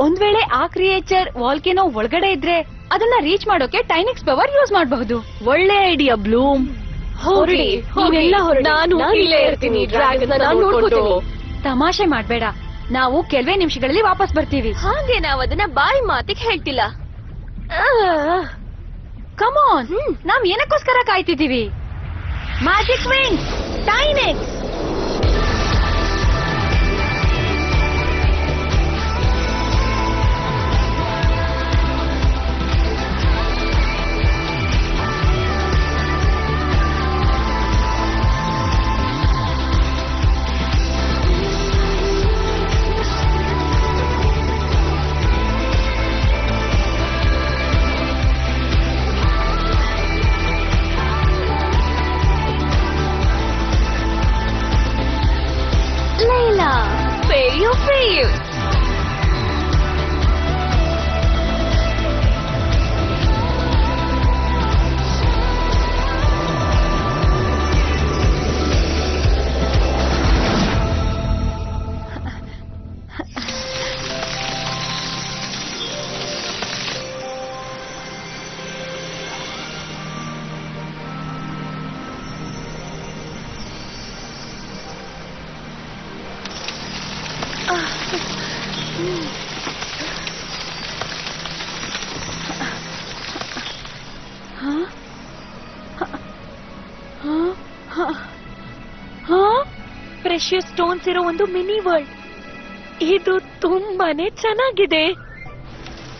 ಒಂದ್ ವೇಳೆ ಆ ಕ್ರಿಯೇಚರ್ ವಾಲ್ಕೆನೋ ಒಳಗಡೆ ಇದ್ರೆ ಅದನ್ನ ರೀಚ್ ಮಾಡೋಕೆ ಟೈನಿಕ್ಸ್ ಪವರ್ ಯೂಸ್ ಮಾಡಬಹುದು. ಒಳ್ಳೆ ಐಡಿಯಾ ಬ್ಲೂಮ್. ಹೊರಡಿ, ನೀವೆಲ್ಲ ಹೊರಡಿ. ನಾನು ಇಲ್ಲೇ ಇರ್ತೀನಿ, ಡ್ರ್ಯಾಗನ್ ನೋಡ್ಕೊಂಡು. ತಮಾಷೆ ಮಾಡ್ಬೇಡ, ನಾವು ಕೆಲವೇ ನಿಮಿಷಗಳಲ್ಲಿ ವಾಪಸ್ ಬರ್ತೀವಿ. ಹಾಗೆ ನಾವು ಅದನ್ನ ಬಾಯಿ ಮಾತಿಗೆ ಹೇಳ್ತಿಲ್ಲ. ಕಮಾನ್, ನಾವ್ ಏನಕ್ಕೋಸ್ಕರ ಕಾಯ್ತಿದೀವಿ? ಮ್ಯಾಜಿಕ್ ವಿಂಗ್, ಟೈನಿಕ್ಸ್. Fail. ಪ್ರೆಷಿಯಸ್ ಸ್ಟೋನ್ಸ್ ಇರೋ ಒಂದು ಮಿನಿ ವರ್ಲ್ಡ್. ಇದು ತುಂಬಾನೇ ಚೆನ್ನಾಗಿದೆ.